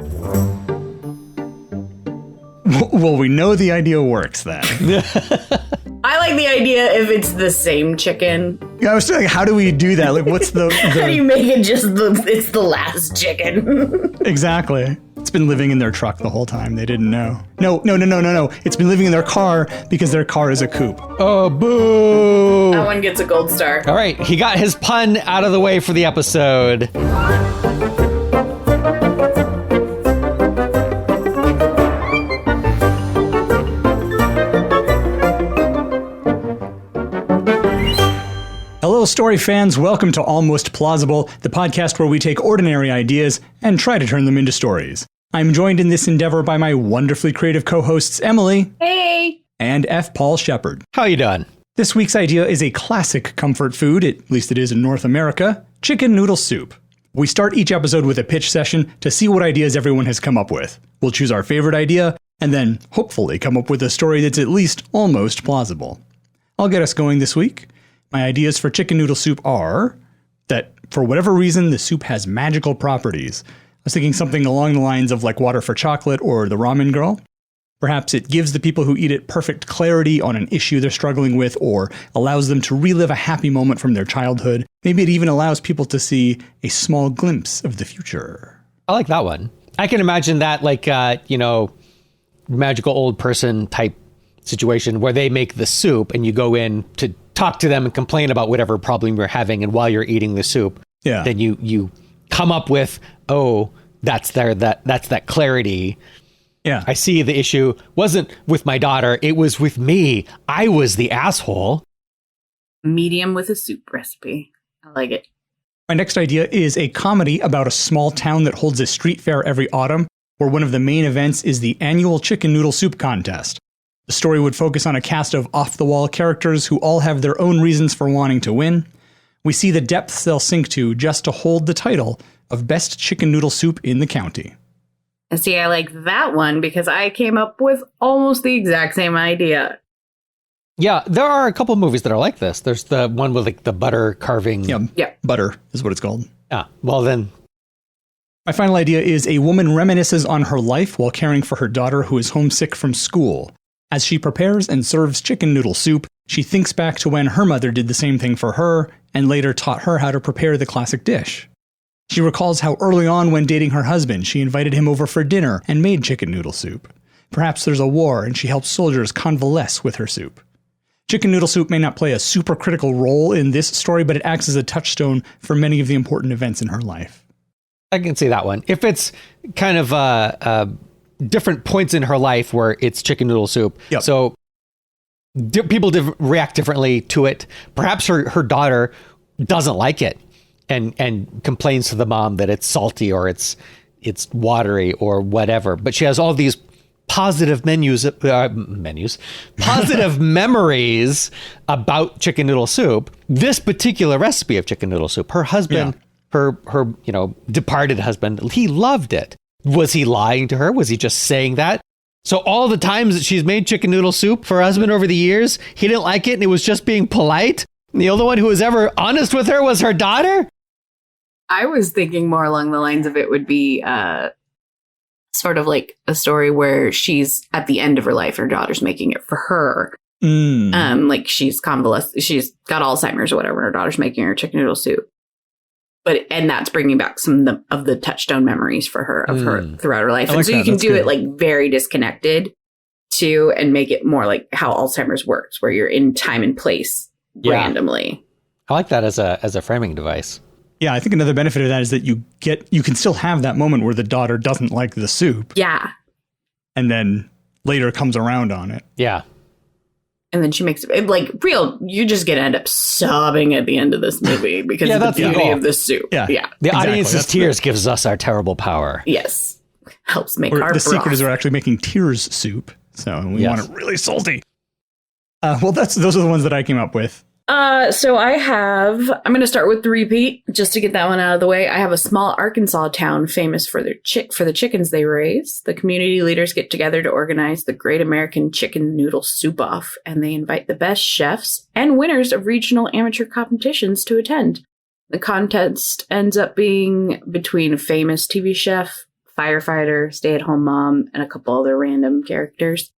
Well, we know the idea works then. I like the idea if it's the same chicken. Yeah, I was thinking, how do we do that? Like, what's the... How do you make it it's the last chicken? Exactly. It's been living in their truck the whole time. They didn't know. No. It's been living in their car because their car is a coupe. Oh, boo! That one gets a gold star. All right, he got his pun out of the way for the episode. Hello, story fans. Welcome to Almost Plausible, the podcast where we take ordinary ideas and try to turn them into stories. I'm joined in this endeavor by my wonderfully creative co-hosts Emily. Hey! And F. Paul Shepard. How you doing? This week's idea is a classic comfort food, at least it is in North America, chicken noodle soup. We start each episode with a pitch session to see what ideas everyone has come up with. We'll choose our favorite idea, and then hopefully come up with a story that's at least almost plausible. I'll get us going this week. My ideas for chicken noodle soup are that, for whatever reason, the soup has magical properties. I was thinking something along the lines of like water for chocolate or the ramen girl. Perhaps it gives the people who eat it perfect clarity on an issue they're struggling with, or allows them to relive a happy moment from their childhood. Maybe it even allows people to see a small glimpse of the future. I like that one. I can imagine that like, magical old person type situation where they make the soup and you go in to talk to them and complain about whatever problem you're having. And while you're eating the soup, then you come up with, oh, that's that clarity. Yeah. I see the issue wasn't with my daughter. It was with me. I was the asshole. Medium with a soup recipe. I like it. My next idea is a comedy about a small town that holds a street fair every autumn, where one of the main events is the annual chicken noodle soup contest. The story would focus on a cast of off-the-wall characters who all have their own reasons for wanting to win. We see the depths they'll sink to just to hold the title of Best Chicken Noodle Soup in the county. And see, I like that one because I came up with almost the exact same idea. Yeah, there are a couple movies that are like this. There's the one with like the butter carving. Yeah. Butter is what it's called. Yeah, well then. My final idea is a woman reminisces on her life while caring for her daughter who is homesick from school. As she prepares and serves chicken noodle soup, she thinks back to when her mother did the same thing for her and later taught her how to prepare the classic dish. She recalls how early on when dating her husband, she invited him over for dinner and made chicken noodle soup. Perhaps there's a war and she helps soldiers convalesce with her soup. Chicken noodle soup may not play a super critical role in this story, but it acts as a touchstone for many of the important events in her life. I can see that one. If it's kind of different points in her life where it's chicken noodle soup. Yep. So people react differently to it. Perhaps her daughter doesn't like it and complains to the mom that it's salty or it's watery or whatever. But she has all these positive positive memories about chicken noodle soup. This particular recipe of chicken noodle soup, her husband, her departed husband, he loved it. Was he lying to her? Was he just saying that? So all the times that she's made chicken noodle soup for her husband over the years, he didn't like it and it was just being polite. And the only one who was ever honest with her was her daughter. I was thinking more along the lines of it would be sort of like a story where she's at the end of her life, her daughter's making it for her. Like she's convalescent, she's got Alzheimer's or whatever, and her daughter's making her chicken noodle soup. And that's bringing back some of the touchstone memories for her of her throughout her life. And so you can do it like very disconnected too, and make it more like how Alzheimer's works, where you're in time and place randomly. I like that as a framing device. Yeah, I think another benefit of that is that you can still have that moment where the daughter doesn't like the soup. Yeah. And then later comes around on it. Yeah. And then she makes it like real. You're just going to end up sobbing at the end of this movie because of the beauty of the soup. Yeah. The audience's tears gives us our terrible power. Yes. Helps make our broth. The secret is we're actually making tears soup. So we want it really salty. Well, those are the ones that I came up with. So I'm going to start with the repeat just to get that one out of the way. I have a small Arkansas town famous for the chickens they raise. The community leaders get together to organize the Great American Chicken Noodle Soup Off, and they invite the best chefs and winners of regional amateur competitions to attend. The contest ends up being between a famous TV chef, firefighter, stay-at-home mom, and a couple other random characters.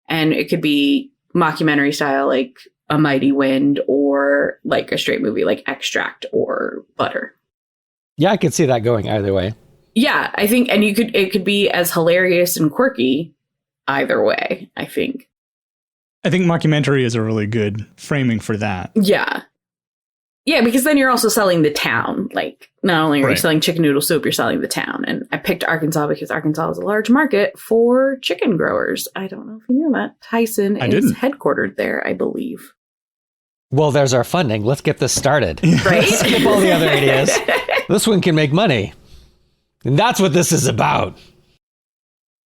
And it could be mockumentary style, like A Mighty Wind, or like a straight movie like Extract or Butter. Yeah, I could see that going either way. Yeah, I think, and it could be as hilarious and quirky either way, I think. I think mockumentary is a really good framing for that. Yeah. Yeah, because then you're also selling the town. Like, not only are you selling chicken noodle soup, you're selling the town. And I picked Arkansas because Arkansas is a large market for chicken growers. I don't know if you knew that. Tyson is headquartered there, I believe. Well, there's our funding. Let's get this started. Right? Skip all the other ideas. This one can make money. And that's what this is about.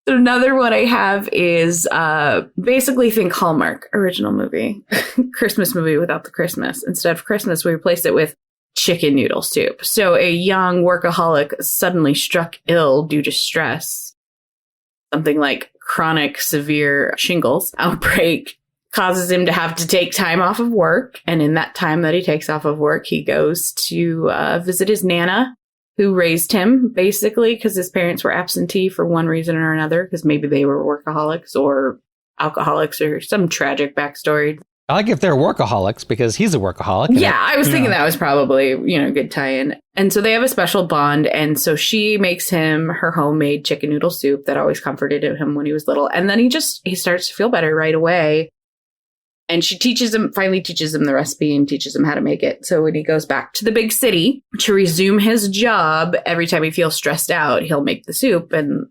Another one I have is basically think Hallmark original movie. Christmas movie without the Christmas. Instead of Christmas, we replaced it with chicken noodle soup. So a young workaholic suddenly struck ill due to stress. Something like chronic severe shingles outbreak causes him to have to take time off of work. And in that time that he takes off of work, he goes to visit his Nana, who raised him, basically, because his parents were absentee for one reason or another, because maybe they were workaholics or alcoholics or some tragic backstory. I like if they're workaholics, because he's a workaholic. Yeah, I was thinking that was probably, a good tie-in. And so they have a special bond, and so she makes him her homemade chicken noodle soup that always comforted him when he was little. And then he starts to feel better right away. And she finally teaches him the recipe and teaches him how to make it. So when he goes back to the big city to resume his job, every time he feels stressed out, he'll make the soup and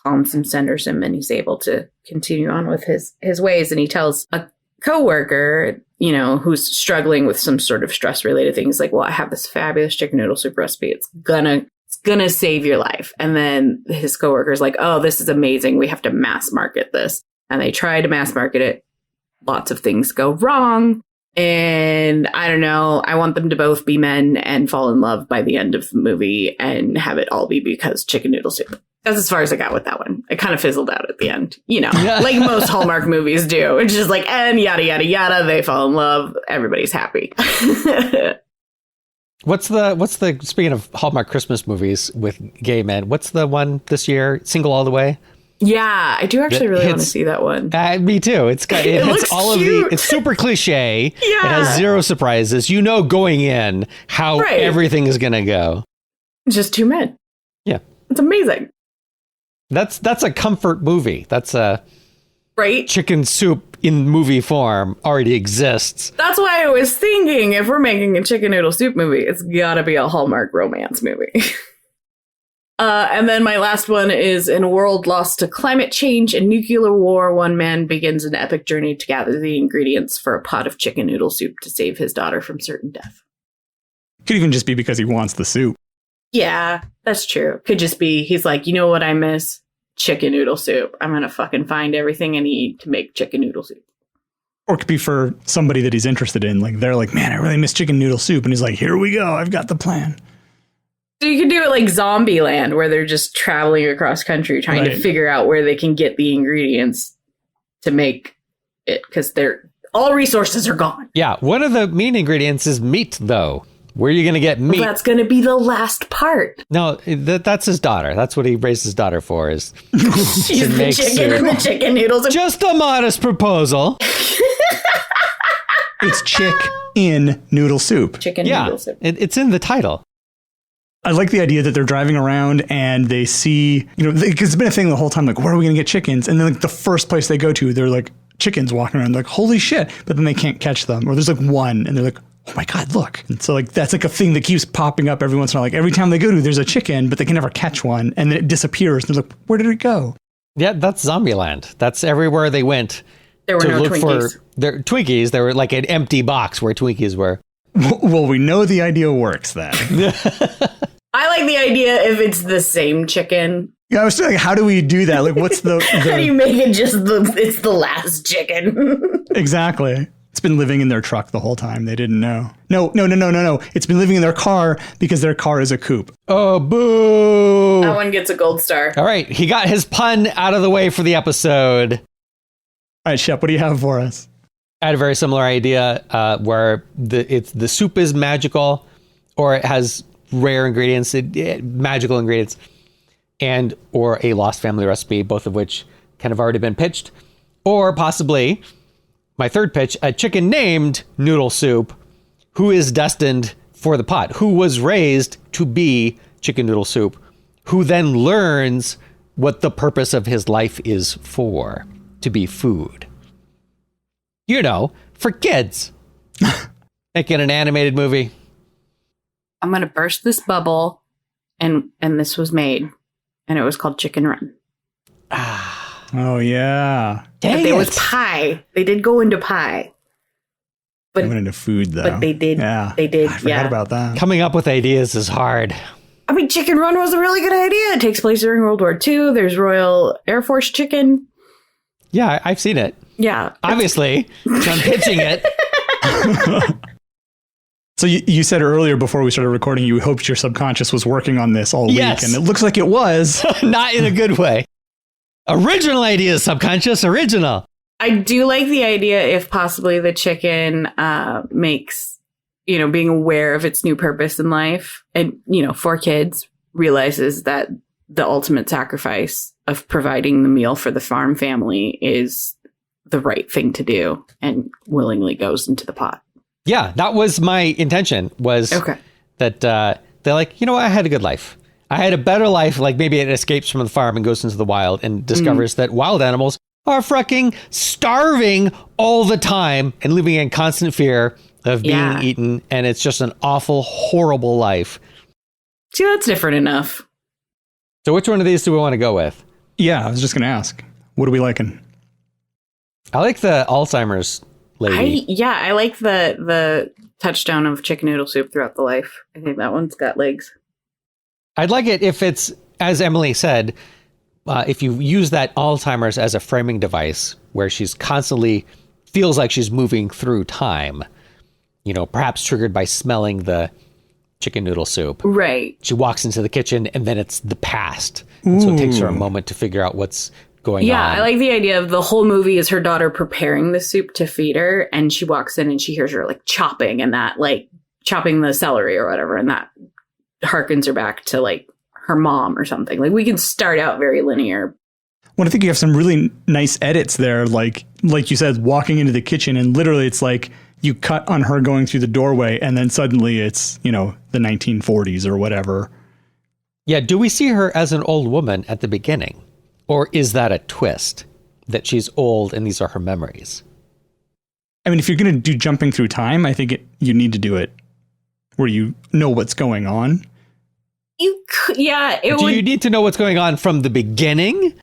calms him, centers him, and he's able to continue on with his ways. And he tells a coworker, who's struggling with some sort of stress related thing. He's like, well, I have this fabulous chicken noodle soup recipe. It's gonna save your life. And then his coworker's like, oh, this is amazing. We have to mass market this. And they try to mass market it. Lots of things go wrong. And I don't know. I want them to both be men and fall in love by the end of the movie and have it all be because chicken noodle soup. That's as far as I got with that one. It kind of fizzled out at the end, like most Hallmark movies do. It's just like, and yada, yada, yada. They fall in love. Everybody's happy. What's the, speaking of Hallmark Christmas movies with gay men, what's the one this year? Single All the Way? Yeah, I do actually really want to see that one. Me too. It hits all cute. It's super cliche. Yeah. It has zero surprises. Going in how everything is going to go. Just two men. Yeah. It's amazing. That's a comfort movie. That's a chicken soup in movie form already exists. That's why I was thinking if we're making a chicken noodle soup movie, it's got to be a Hallmark romance movie. And then my last one is in a world lost to climate change and nuclear war, one man begins an epic journey to gather the ingredients for a pot of chicken noodle soup to save his daughter from certain death. Could even just be because he wants the soup. Yeah, that's true. Could just be, he's like, you know what I miss? Chicken noodle soup. I'm going to fucking find everything I need to make chicken noodle soup. Or it could be for somebody that he's interested in. Like, they're like, man, I really miss chicken noodle soup. And he's like, here we go. I've got the plan. So you could do it like Zombieland, where they're just traveling across country trying to figure out where they can get the ingredients to make it, because all resources are gone. Yeah, one of the main ingredients is meat, though. Where are you going to get meat? Well, that's going to be the last part. No, that's his daughter. That's what he raised his daughter for, is she's the chicken and the chicken noodles. Just a modest proposal. It's chick in noodle soup. Chicken noodle soup. It's in the title. I like the idea that they're driving around and they see, because it's been a thing the whole time, like, where are we going to get chickens? And then like the first place they go to, they're like chickens walking around, like, holy shit. But then they can't catch them. Or there's like one and they're like, oh my God, look. And so like, that's like a thing that keeps popping up every once in a while. Like every time they go to, there's a chicken, but they can never catch one. And then it disappears. And they're like, where did it go? Yeah, that's Zombieland. That's everywhere they went. There were no Twinkies. Their Twinkies. There were like an empty box where Twinkies were. Well, we know the idea works then. I like the idea if it's the same chicken. Yeah, I was thinking, how do we do that? Like, what's the... How do you make it it's the last chicken? Exactly. It's been living in their truck the whole time. They didn't know. No. It's been living in their car because their car is a coupe. Oh, boo. That one gets a gold star. All right. He got his pun out of the way for the episode. All right, Shep, what do you have for us? I had a very similar idea where the soup is magical, or it has rare ingredients, magical ingredients. and or a Lost Family recipe, both of which kind of already been pitched. Or possibly my third pitch, a chicken named Noodle Soup, who is destined for the pot, who was raised to be chicken noodle soup, who then learns what the purpose of his life is for, to be food. You know, for kids. Making an animated movie. I'm going to burst this bubble, and this was made, and it was called Chicken Run. Oh, yeah. Dang but there it. was pie. They did go into pie. But, I went into food, though. But they did. Yeah. They did, I forgot about that. Coming up with ideas is hard. I mean, Chicken Run was a really good idea. It takes place during World War II. There's Royal Air Force chicken. Yeah, I've seen it. Yeah. Obviously, so I'm pitching it. So you said earlier before we started recording, you hoped your subconscious was working on this all Yes. week, and it looks like it was. Not in a good way. Original ideas, subconscious, original. I do like the idea if possibly the chicken makes, being aware of its new purpose in life and, for kids, realizes that the ultimate sacrifice of providing the meal for the farm family is the right thing to do and willingly goes into the pot. Yeah, that was my intention, was that they're like, I had a good life. I had a better life, like maybe it escapes from the farm and goes into the wild and discovers that wild animals are fucking starving all the time and living in constant fear of being eaten. And it's just an awful, horrible life. See, that's different enough. So which one of these do we want to go with? Yeah, I was just going to ask. What are we liking? I like the Alzheimer's lady. I like the touchdown of chicken noodle soup throughout the life. I think that one's got legs. I'd like it if it's, as Emily said, if you use that Alzheimer's as a framing device where she's constantly feels like she's moving through time, perhaps triggered by smelling the chicken noodle soup. Right. She walks into the kitchen and then it's the past. And so it takes her a moment to figure out what's going on. Yeah, I like the idea of the whole movie is her daughter preparing the soup to feed her, and she walks in and she hears her like chopping and that like chopping the celery or whatever, and that harkens her back to like her mom or something. Like we can start out very linear. Well, I think you have some really nice edits there, like you said, walking into the kitchen, and literally it's like you cut on her going through the doorway, and then suddenly it's, the 1940s or whatever. Yeah, do we see her as an old woman at the beginning? Or is that a twist, that she's old and these are her memories? I mean, if you're going to do jumping through time, I think you need to do it where you know what's going on. You need to know what's going on from the beginning?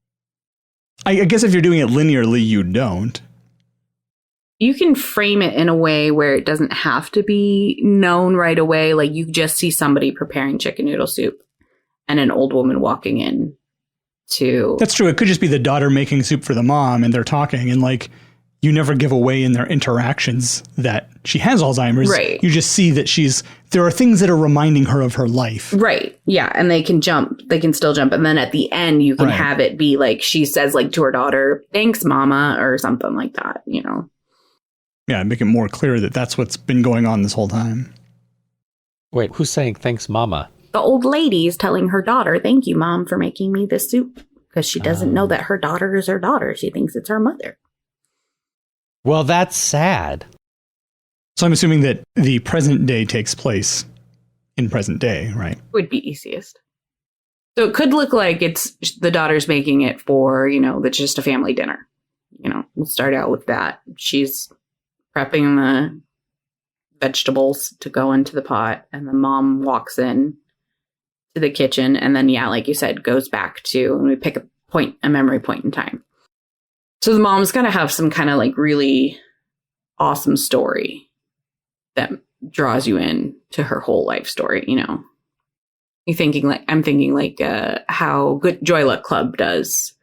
I guess if you're doing it linearly, you don't. You can frame it in a way where it doesn't have to be known right away. Like you just see somebody preparing chicken noodle soup and an old woman walking in to... That's true. It could just be the daughter making soup for the mom and they're talking, and like you never give away in their interactions that she has Alzheimer's. Right. You just see that there are things that are reminding her of her life. Right. Yeah. And they can still jump. And then at the end, you can have it be like she says like to her daughter, "Thanks, mama," or something like that, Yeah, make it more clear that that's what's been going on this whole time. Wait, who's saying "thanks, mama"? The old lady is telling her daughter, "Thank you, mom, for making me this soup." Because she doesn't know that her daughter is her daughter. She thinks it's her mother. Well, that's sad. So I'm assuming that the present day takes place in present day, right? Would be easiest. So it could look like it's the daughter's making it for, that's just a family dinner. We'll start out with that. She's prepping the vegetables to go into the pot, and the mom walks in to the kitchen, and then, like you said, goes back to, and we pick a memory point in time. So the mom's going to have some kind of like really awesome story that draws you in to her whole life story. I'm thinking like how Good Joy Luck Club does.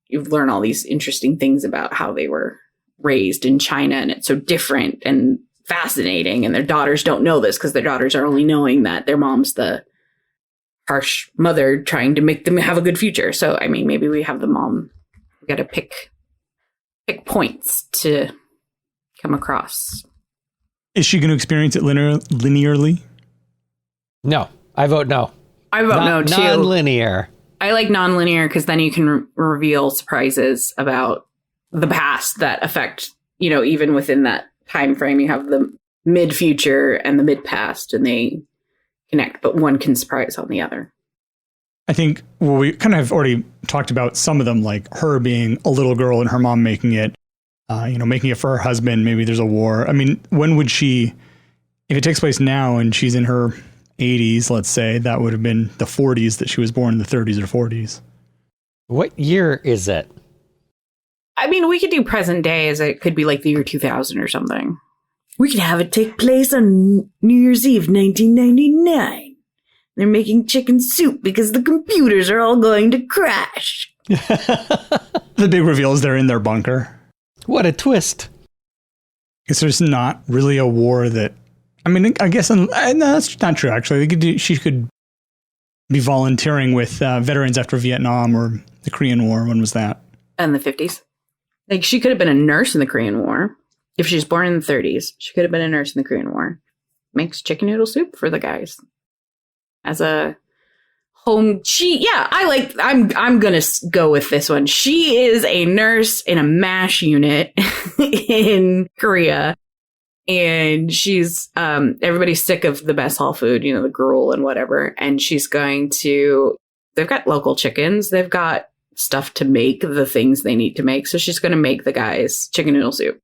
You've learned all these interesting things about how they were raised in China, and it's so different and fascinating. And their daughters don't know this because their daughters are only knowing that their mom's the harsh mother trying to make them have a good future. So, I mean, maybe we have the mom. We got to pick points to come across. Is she going to experience it linearly? No, I vote no. I vote no, too. Non-linear. I like nonlinear because then you can reveal surprises about the past that affect, even within that time frame, you have the mid future and the mid past, and they connect, but one can surprise on the other. I think we kind of have already talked about some of them, like her being a little girl and her mom making it, making it for her husband. Maybe there's a war. I mean, when would she, if it takes place now and she's in her 80s, let's say, that would have been the 40s that she was born in the 30s or 40s. What year is it? I mean, we could do present day as it could be like the year 2000 or something. We could have it take place on New Year's Eve, 1999. They're making chicken soup because the computers are all going to crash. The big reveal is they're in their bunker. What a twist. Because there's not really a war that... I mean, I guess... No, that's not true, actually. She could be volunteering with veterans after Vietnam or the Korean War. When was that? In the 50s. Like, she could have been a nurse in the Korean War. If she was born in the 30s, she could have been a nurse in the Korean War. Makes chicken noodle soup for the guys. As a home, I'm gonna go with this one. She is a nurse in a MASH unit in Korea, and she's everybody's sick of the mess hall food, the gruel and whatever, and she's going to. They've got local chickens. They've got stuff to make the things they need to make, so she's going to make the guys chicken noodle soup.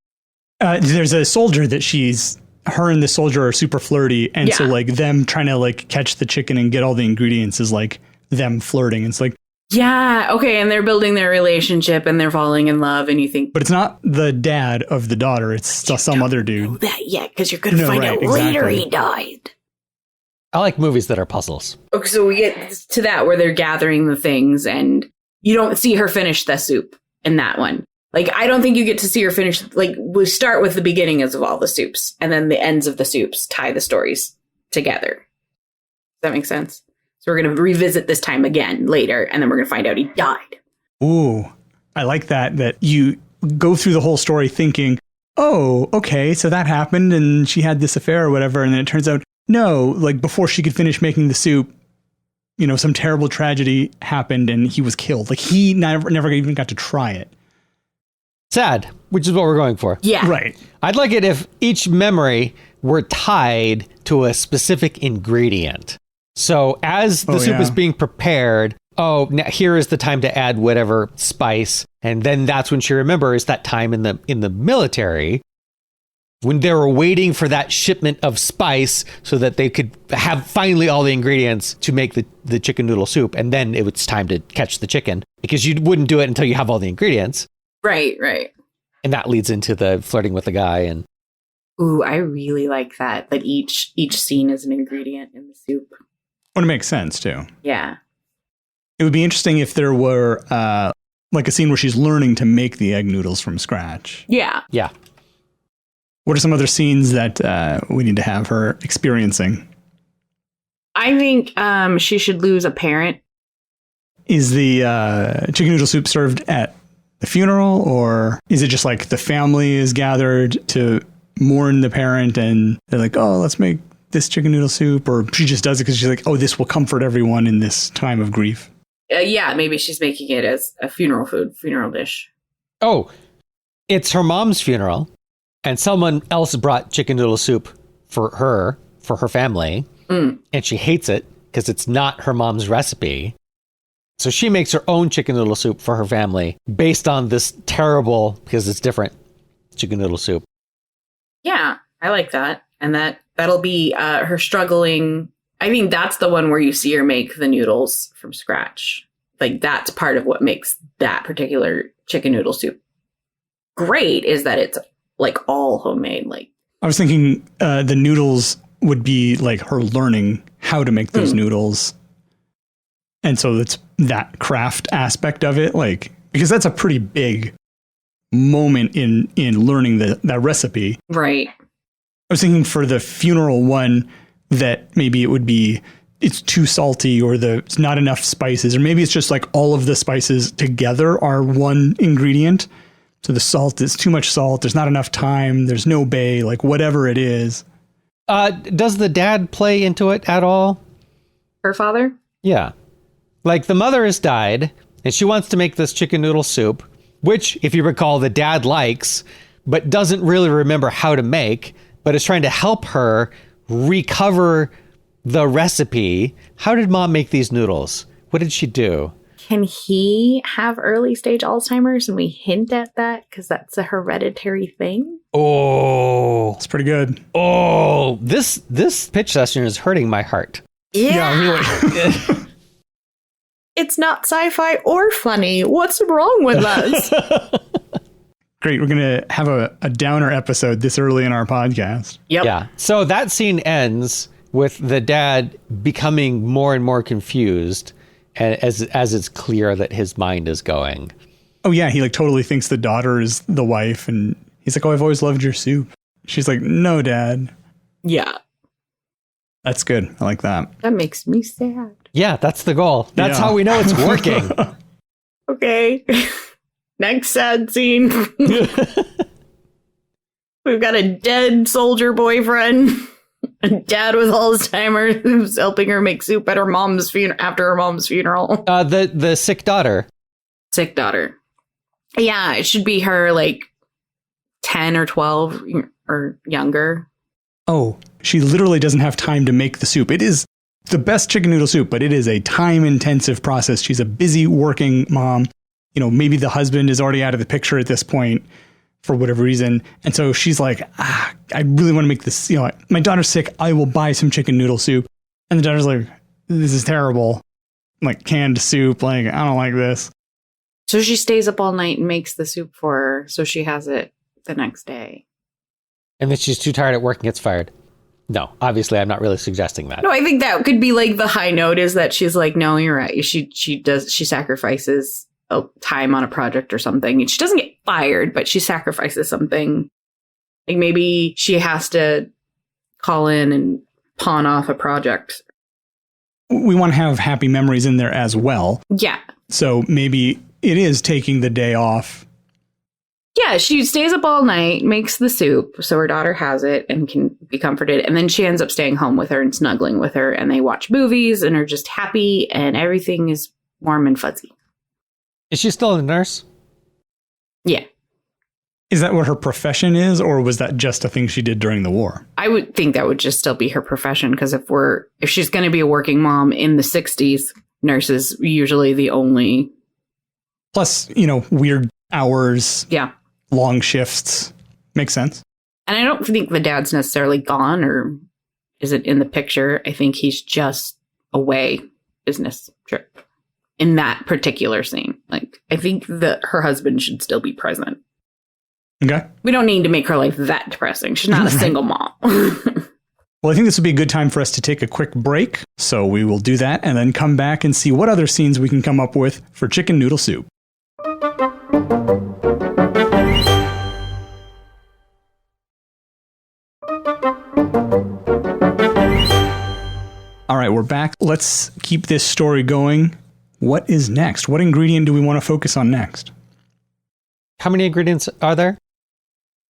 There's a soldier that her and the soldier are super flirty. And so like them trying to like catch the chicken and get all the ingredients is like them flirting. It's like, yeah. Okay. And they're building their relationship and they're falling in love. And you think, but it's not the dad of the daughter. It's still some other dude. Know that yet. Cause you're going to find out later he died. I like movies that are puzzles. Okay. So we get to that where they're gathering the things and you don't see her finish the soup in that one. Like, I don't think you get to see her finish. Like, we start with the beginnings of all the soups, and then the ends of the soups tie the stories together. Does that make sense? So we're going to revisit this time again later, and then we're going to find out he died. Ooh, I like that you go through the whole story thinking, oh, okay, so that happened, and she had this affair or whatever, and then it turns out, no, like, before she could finish making the soup, some terrible tragedy happened, and he was killed. Like, he never even got to try it. Sad, which is what we're going for. Yeah. Right. I'd like it if each memory were tied to a specific ingredient. So as the soup is being prepared, now here is the time to add whatever spice. And then that's when she remembers that time in the military when they were waiting for that shipment of spice so that they could have finally all the ingredients to make the chicken noodle soup. And then it was time to catch the chicken because you wouldn't do it until you have all the ingredients. Right. And that leads into the flirting with the guy. And ooh, I really like that each scene is an ingredient in the soup. Well, it makes sense, too. Yeah. It would be interesting if there were like a scene where she's learning to make the egg noodles from scratch. Yeah. Yeah. What are some other scenes that we need to have her experiencing? I think she should lose a parent. Is the chicken noodle soup served at the funeral, or is it just like the family is gathered to mourn the parent and they're like, oh, let's make this chicken noodle soup, or she just does it because she's like, oh, this will comfort everyone in this time of grief? Yeah, maybe she's making it as a funeral dish. Oh, it's her mom's funeral and someone else brought chicken noodle soup for her family, and she hates it because it's not her mom's recipe. So she makes her own chicken noodle soup for her family based on this terrible, because it's different, chicken noodle soup. Yeah, I like that. And that'll be her struggling. I think that's the one where you see her make the noodles from scratch. Like, that's part of what makes that particular chicken noodle soup great, is that it's like all homemade. Like, I was thinking the noodles would be like her learning how to make those noodles. And so it's that craft aspect of it, like, because that's a pretty big moment in learning that recipe. Right. I was thinking for the funeral one that maybe it's too salty, or it's not enough spices, or maybe it's just like all of the spices together are one ingredient. So the salt is too much salt. There's not enough time. There's no bay, like whatever it is. Does the dad play into it at all? Her father? Yeah. Like, the mother has died, and she wants to make this chicken noodle soup, which, if you recall, the dad likes, but doesn't really remember how to make, but is trying to help her recover the recipe. How did mom make these noodles? What did she do? Can he have early stage Alzheimer's and we hint at that because that's a hereditary thing? Oh, It's pretty good. oh, this pitch session is hurting my heart. Yeah. Really. It's not sci-fi or funny. What's wrong with us? Great. We're going to have a downer episode this early in our podcast. Yep. Yeah. So that scene ends with the dad becoming more and more confused as it's clear that his mind is going. Oh, yeah. He like totally thinks the daughter is the wife. And he's like, oh, I've always loved your soup. She's like, no, Dad. Yeah. That's good. I like that. That makes me sad. Yeah, that's the goal. That's Yeah. how we know it's working. Okay. Next sad scene. We've got a dead soldier boyfriend. A dad with Alzheimer's who's helping her make soup at her mom's after her mom's funeral. The sick daughter. Sick daughter. Yeah, it should be her like 10 or 12 or younger. Oh, she literally doesn't have time to make the soup. It is the best chicken noodle soup, but it is a time-intensive process. She's a busy working mom. You know, maybe the husband is already out of the picture at this point for whatever reason. And so she's like, I really want to make this, you know, my daughter's sick. I will buy some chicken noodle soup. And the daughter's like, this is terrible. Like canned soup. Like, I don't like this. So she stays up all night and makes the soup for her so she has it the next day. And then she's too tired at work and gets fired. No, obviously I'm not really suggesting that. No, I think that could be like the high note is that she's like, no, you're right. She sacrifices time on a project or something. And she doesn't get fired, but she sacrifices something. Like maybe she has to call in and pawn off a project. We want to have happy memories in there as well. Yeah. So maybe it is taking the day off. Yeah, she stays up all night, makes the soup so her daughter has it and can be comforted. And then she ends up staying home with her and snuggling with her. And they watch movies and are just happy and everything is warm and fuzzy. Is she still a nurse? Yeah. Is that what her profession is, or was that just a thing she did during the war? I would think that would just still be her profession because if she's going to be a working mom in the 60s, nurses usually the only. Plus, you know, weird hours. Yeah. Long shifts. Makes sense. And I don't think the dad's necessarily gone or isn't in the picture. I think he's just away business trip in that particular scene. Like, I think that her husband should still be present. Okay. We don't need to make her life that depressing. She's not a single mom. Well, I think this would be a good time for us to take a quick break. So we will do that and then come back and see what other scenes we can come up with for chicken noodle soup. All right, we're back. Let's keep this story going. What is next? What ingredient do we want to focus on next? How many ingredients are there?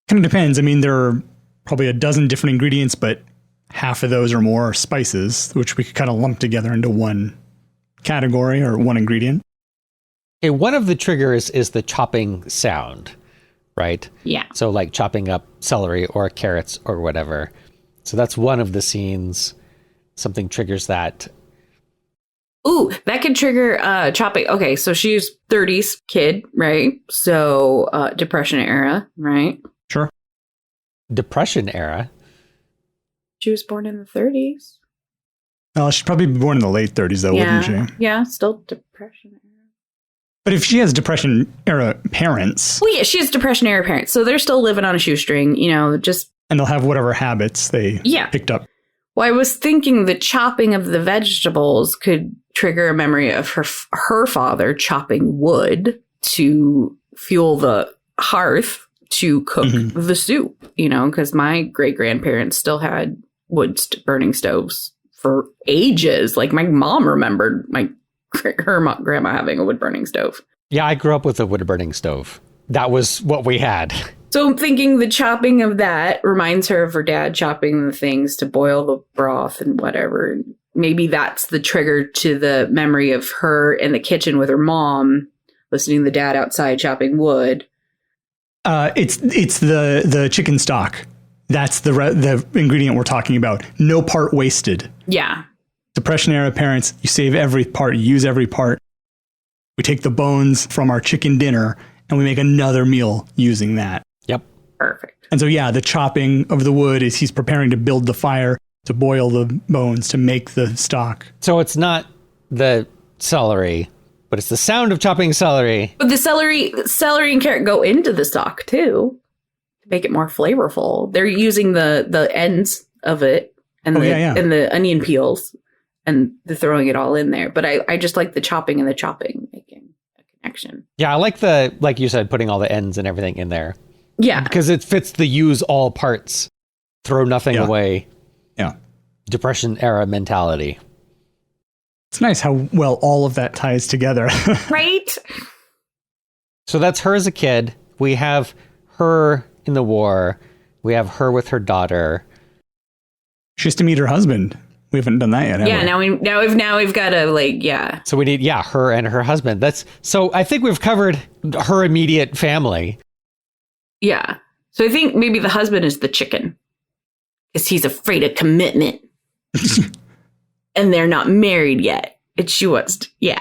Kind of depends. I mean, there are probably a dozen different ingredients, but half of those or more are spices, which we could kind of lump together into one category or one ingredient. Okay, one of the triggers is the chopping sound, right? Yeah. So like chopping up celery or carrots or whatever. So that's one of the scenes. Something triggers that. Ooh, that could trigger chopping. Okay, so she's 30s kid, right? So Depression era, right? Sure. Depression era. She was born in the 30s. Well, she'd probably be born in the late 30s, though, wouldn't she? Yeah, still Depression era. But if she has Depression era parents. Well, yeah, she has Depression era parents, so they're still living on a shoestring, you know, just. And they'll have whatever habits they picked up. Well, I was thinking the chopping of the vegetables could trigger a memory of her father chopping wood to fuel the hearth to cook the soup, you know, because my great-grandparents still had burning stoves for ages. Like my mom remembered her grandma having a wood-burning stove. Yeah, I grew up with a wood-burning stove. That was what we had. So I'm thinking the chopping of that reminds her of her dad chopping the things to boil the broth and whatever. maybe that's the trigger to the memory of her in the kitchen with her mom, listening to the dad outside chopping wood. It's the chicken stock. That's the ingredient we're talking about. No part wasted. Yeah. Depression era parents, you save every part, you use every part. We take the bones from our chicken dinner and we make another meal using that. Yep. Perfect. And so, yeah, the chopping of the wood is he's preparing to build the fire, to boil the bones, to make the stock. So it's not the celery, but it's the sound of chopping celery. But the celery and carrot go into the stock too, to make it more flavorful. They're using the ends of it and and the onion peels, and they're throwing it all in there. But I just like the chopping and the chopping making a connection. Yeah, I like like you said, putting all the ends and everything in there. Yeah. Because it fits the use all parts, throw nothing away. Yeah. Depression era mentality. It's nice how well all of that ties together. Right? So that's her as a kid. We have her in the war. We have her with her daughter. She has to meet her husband. We haven't done that yet. Have we? Now we've got to So we need her and her husband. So I think we've covered her immediate family. Yeah. So I think maybe the husband is the chicken, because he's afraid of commitment. And they're not married yet. And she wants to,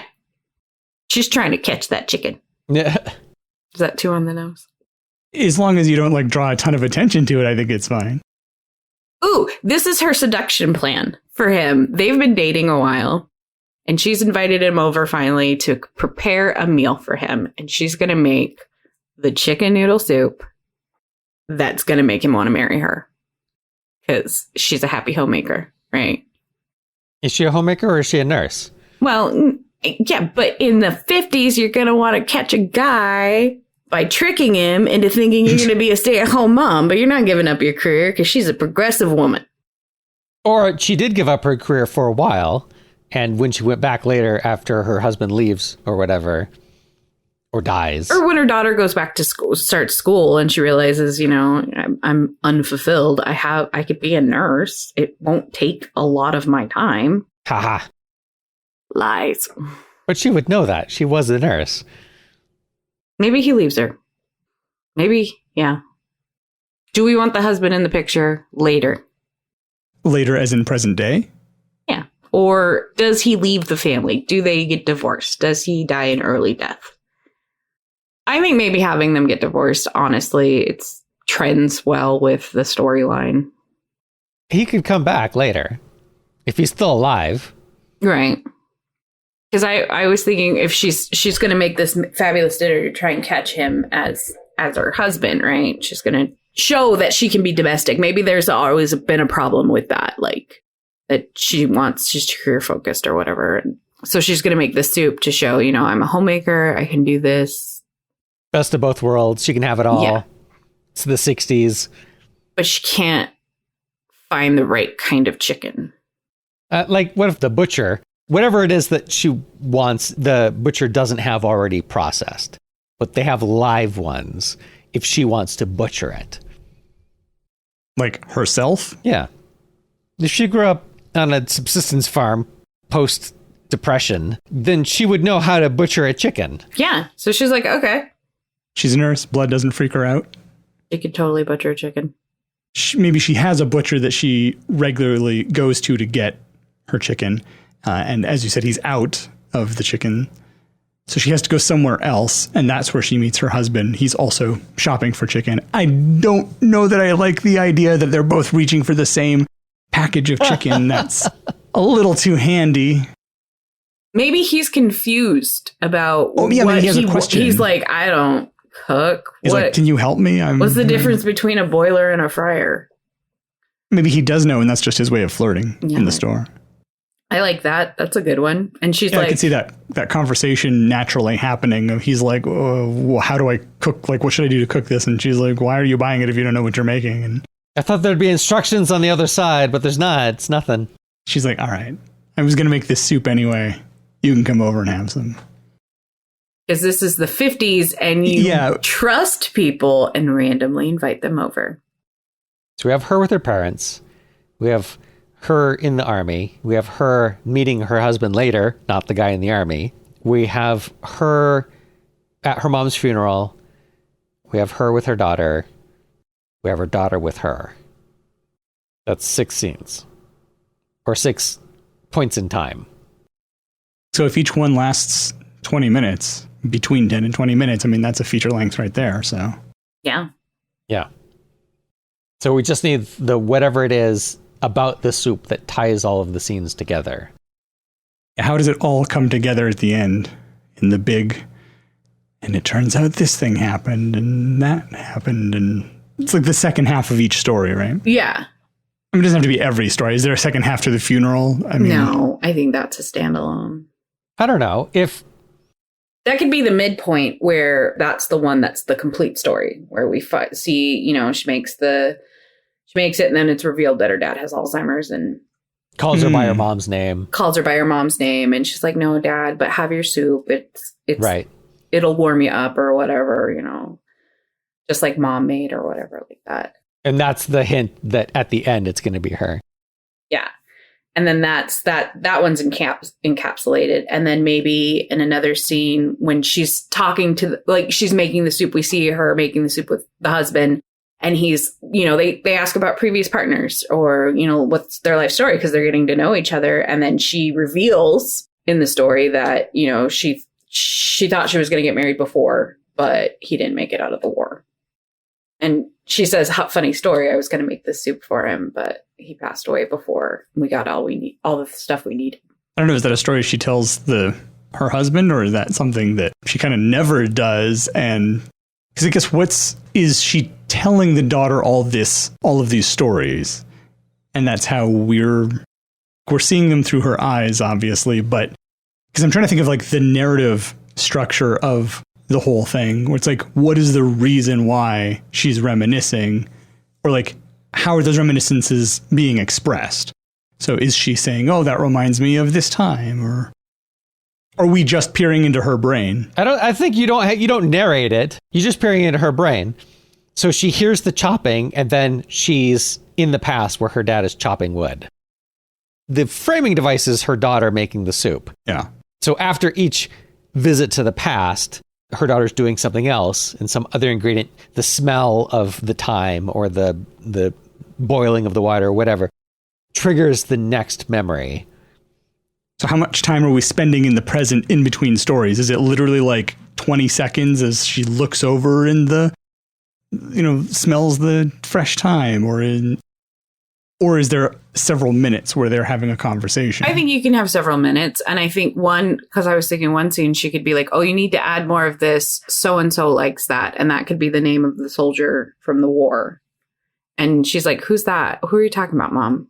she's trying to catch that chicken. Yeah. Is that too on the nose? As long as you don't draw a ton of attention to it, I think it's fine. Ooh, this is her seduction plan for him. They've been dating a while, and she's invited him over finally to prepare a meal for him. And she's going to make the chicken noodle soup that's going to make him want to marry her, because she's a happy homemaker, right? Is she a homemaker or is she a nurse? Well, yeah, but in the 50s, you're going to want to catch a guy by tricking him into thinking you're going to be a stay-at-home mom, but you're not giving up your career because she's a progressive woman. Or she did give up her career for a while, and when she went back later after her husband leaves or whatever, or dies. Or when her daughter goes back to school, starts school, and she realizes, I'm unfulfilled. I could be a nurse. It won't take a lot of my time. Haha. Lies. But she would know that. She was a nurse. Maybe he leaves her. Maybe, yeah. Do we want the husband in the picture later? Later as in present day? Yeah. Or does he leave the family? Do they get divorced? Does he die an early death? I think maybe having them get divorced, honestly, it trends well with the storyline. He could come back later if he's still alive. Right. Because I was thinking if she's going to make this fabulous dinner to try and catch him as her husband, right? She's going to show that she can be domestic. Maybe there's always been a problem with that, like that she's career focused or whatever. And so she's going to make the soup to show, I'm a homemaker. I can do this. Best of both worlds. She can have it all. Yeah. It's the 60s. But she can't find the right kind of chicken. What if the butcher, whatever it is that she wants, the butcher doesn't have already processed, but they have live ones if she wants to butcher it? Like herself? Yeah. If she grew up on a subsistence farm post-depression, then she would know how to butcher a chicken. Yeah. So she's like, okay. She's a nurse. Blood doesn't freak her out. She could totally butcher a chicken. Maybe she has a butcher that she regularly goes to get her chicken. And as you said, he's out of the chicken. So she has to go somewhere else. And that's where she meets her husband. He's also shopping for chicken. I don't know that I like the idea that they're both reaching for the same package of chicken. That's a little too handy. Maybe he's confused about he has a question. He's like, I don't cook. He's like, can you help me? What's the difference between a boiler and a fryer? Maybe he does know, and that's just his way of flirting in the store. I like that. That's a good one. And she's like, I can see that conversation naturally happening. He's like, well, how do I cook? Like, what should I do to cook this? And she's like, why are you buying it if you don't know what you're making? And I thought there'd be instructions on the other side, but there's not. It's nothing. She's like, all right, I was going to make this soup anyway. You can come over and have some. Because this is the 50s and you trust people and randomly invite them over. So we have her with her parents. We have her in the army. We have her meeting her husband later, not the guy in the army. We have her at her mom's funeral. We have her with her daughter. We have her daughter with her. That's 6 scenes. Or 6 points in time. So if each one lasts 20 minutes, between 10 and 20 minutes, I mean, that's a feature length right there, so. Yeah. Yeah. So we just need the whatever it is about the soup that ties all of the scenes together. How does it all come together at the end in the big, and it turns out this thing happened and that happened, and it's like the second half of each story, right? Yeah. I mean, it doesn't have to be every story. Is there a second half to the funeral? I mean, no, I think that's a standalone. I don't know if that could be the midpoint where that's the one that's the complete story where we see, you know, she makes it and then it's revealed that her dad has Alzheimer's and calls her by her mom's name. And she's like, no, Dad, but have your soup. It's right. It'll warm you up or whatever, you know, just like Mom made or whatever like that. And that's the hint that at the end it's going to be her. Yeah. And then that one's encapsulated. And then maybe in another scene when she's talking to, she's making the soup, we see her making the soup with the husband. And he's, you know, they ask about previous partners or, you know, what's their life story because they're getting to know each other. And then she reveals in the story that, you know, she thought she was going to get married before, but he didn't make it out of the war. And she says, funny story, I was going to make this soup for him, but he passed away before we got all the stuff we needed. I don't know, is that a story she tells her husband, or is that something that she kind of never does? And because I guess is she telling the daughter all of these stories? And that's how we're seeing them through her eyes, obviously. But because I'm trying to think of like the narrative structure of the whole thing, where it's like, what is the reason why she's reminiscing? Or like, how are those reminiscences being expressed? So is she saying, oh, that reminds me of this time? Or are we just peering into her brain? I think you don't narrate it. You're just peering into her brain. So she hears the chopping and then she's in the past where her dad is chopping wood. The framing device is her daughter making the soup. Yeah. So after each visit to the past, her daughter's doing something else and some other ingredient, the smell of the thyme or the boiling of the water or whatever, triggers the next memory. So how much time are we spending in the present in between stories? Is it literally like 20 seconds as she looks over and smells the fresh thyme, or is there several minutes where they're having a conversation? I think you can have several minutes. And I think because I was thinking one scene, she could be like, oh, you need to add more of this. So-and-so likes that. And that could be the name of the soldier from the war. And she's like, who's that? Who are you talking about, Mom?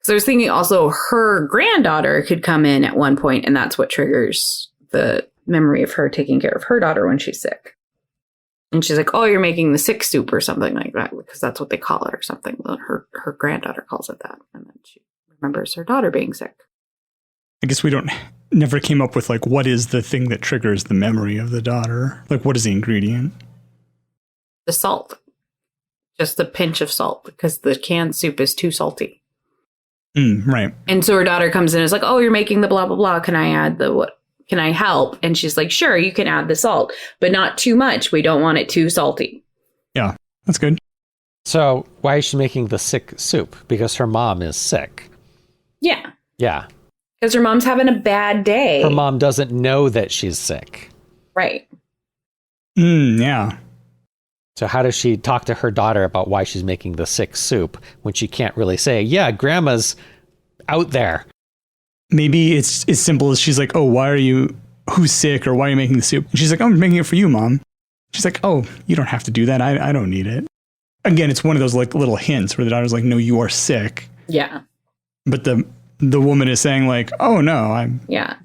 So I was thinking also her granddaughter could come in at one point, and that's what triggers the memory of her taking care of her daughter when she's sick. And she's like, oh, you're making the sick soup or something like that, because that's what they call it or something. Her granddaughter calls it that. And then she remembers her daughter being sick. I guess we never came up with like, what is the thing that triggers the memory of the daughter? Like, what is the ingredient? The salt. Just the pinch of salt, because the canned soup is too salty. Right. And so her daughter comes in and is like, oh, you're making the blah, blah, blah. Can I add the what? Can I help? And she's like, sure, you can add the salt, but not too much. We don't want it too salty. Yeah, that's good. So why is she making the sick soup? Because her mom is sick. Yeah. Yeah. Because her mom's having a bad day. Her mom doesn't know that she's sick. Right. Yeah. So how does she talk to her daughter about why she's making the sick soup when she can't really say, yeah, grandma's out there? Maybe it's as simple as she's like, oh, who's sick, or why are you making the soup? And she's like, oh, I'm making it for you, Mom. She's like, oh, you don't have to do that. I don't need it. Again, it's one of those like little hints where the daughter's like, no, you are sick. Yeah. But the woman is saying like, oh, no, Yeah.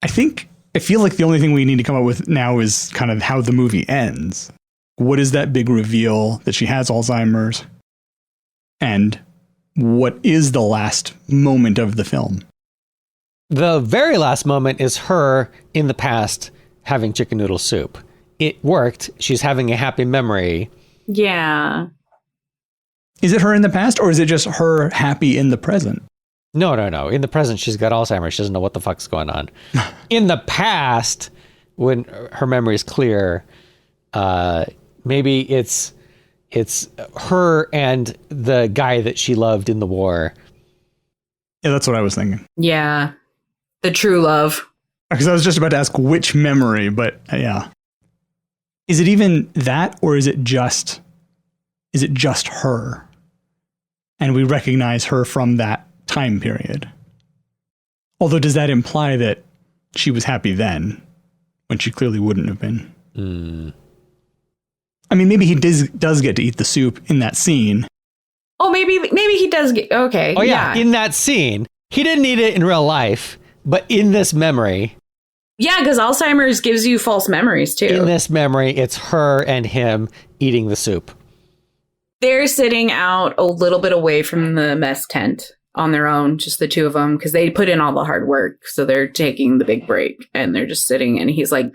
I feel like the only thing we need to come up with now is kind of how the movie ends. What is that big reveal that she has Alzheimer's? And what is the last moment of the film? The very last moment is her in the past having chicken noodle soup. It worked. She's having a happy memory. Yeah. Is it her in the past, or is it just her happy in the present? No. In the present, she's got Alzheimer's. She doesn't know what the fuck's going on. In the past, when her memory is clear, maybe it's her and the guy that she loved in the war. Yeah, that's what I was thinking. Yeah. The true love. Because I was just about to ask which memory, but yeah. Is it even that, or is it just her? And we recognize her from that time period. Although, does that imply that she was happy then, when she clearly wouldn't have been? I mean, maybe he does get to eat the soup in that scene. Oh, maybe he does get, okay. Oh yeah, in that scene. He didn't eat it in real life, but in this memory. Yeah, because Alzheimer's gives you false memories too. In this memory, it's her and him eating the soup. They're sitting out a little bit away from the mess tent on their own, just the two of them, because they put in all the hard work. So they're taking the big break and they're just sitting, and he's like,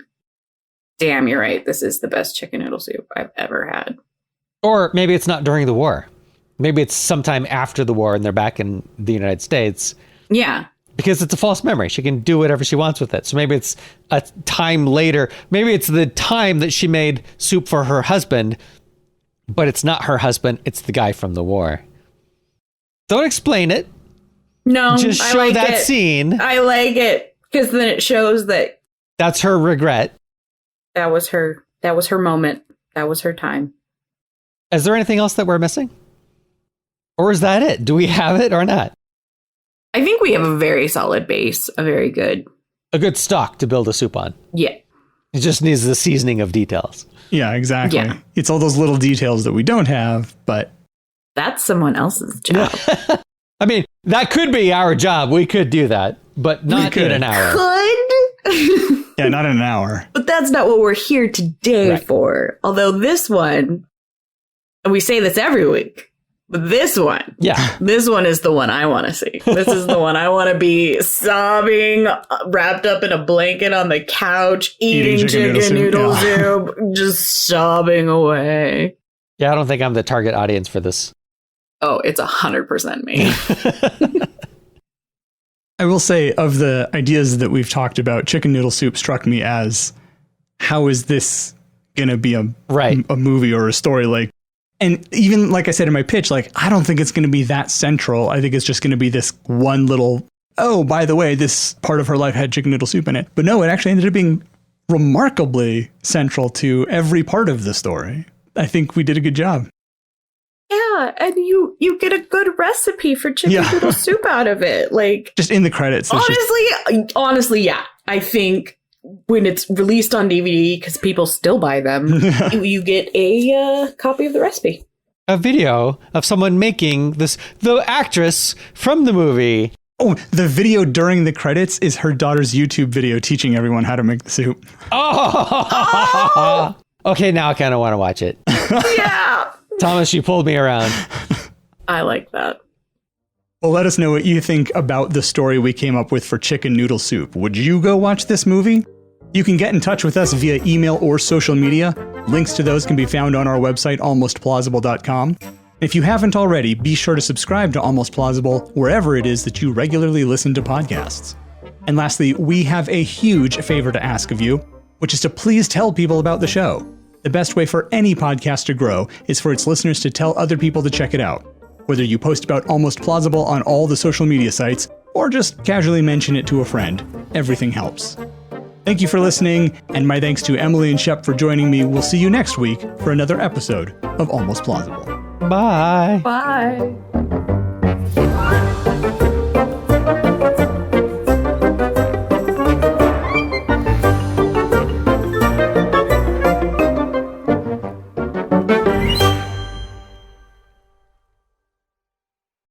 damn, you're right. This is the best chicken noodle soup I've ever had. Or maybe it's not during the war. Maybe it's sometime after the war and they're back in the United States. Yeah. Because it's a false memory. She can do whatever she wants with it. So maybe it's a time later. Maybe it's the time that she made soup for her husband, but it's not her husband. It's the guy from the war. Don't explain it. No, just show like that it. Scene. I like it because then it shows that that's her regret. That was her moment. That was her time. Is there anything else that we're missing? Or is that it? Do we have it or not? I think we have a very solid base, a good stock to build a soup on. Yeah. It just needs the seasoning of details. Yeah, exactly. Yeah. It's all those little details that we don't have, but that's someone else's job. I mean, that could be our job. We could do that, but not in an hour. Could? Yeah, not in an hour. But that's not what we're here today for. Although this one, and we say this every week, but this one is the one I want to see. This is the one I want to be sobbing, wrapped up in a blanket on the couch, eating chicken noodle soup, just sobbing away. Yeah, I don't think I'm the target audience for this. Oh, it's 100% me. I will say, of the ideas that we've talked about, chicken noodle soup struck me as, how is this going to be a movie or a story? Like, and even like I said in my pitch, like, I don't think it's going to be that central. I think it's just going to be this one little, oh, by the way, this part of her life had chicken noodle soup in it. But no, it actually ended up being remarkably central to every part of the story. I think we did a good job. Yeah, and you get a good recipe for chicken noodle soup out of it. Like, just in the credits. Honestly, yeah. I think when it's released on DVD, because people still buy them, you get a copy of the recipe. A video of someone making this, the actress from the movie. Oh, the video during the credits is her daughter's YouTube video teaching everyone how to make the soup. Oh! Okay, now I kind of want to watch it. Yeah. Thomas, you pulled me around. I like that. Well, let us know what you think about the story we came up with for chicken noodle soup. Would you go watch this movie? You can get in touch with us via email or social media. Links to those can be found on our website, almostplausible.com. If you haven't already, be sure to subscribe to Almost Plausible wherever it is that you regularly listen to podcasts. And lastly, we have a huge favor to ask of you, which is to please tell people about the show. The best way for any podcast to grow is for its listeners to tell other people to check it out. Whether you post about Almost Plausible on all the social media sites, or just casually mention it to a friend, everything helps. Thank you for listening, and my thanks to Emily and Shep for joining me. We'll see you next week for another episode of Almost Plausible. Bye. Bye.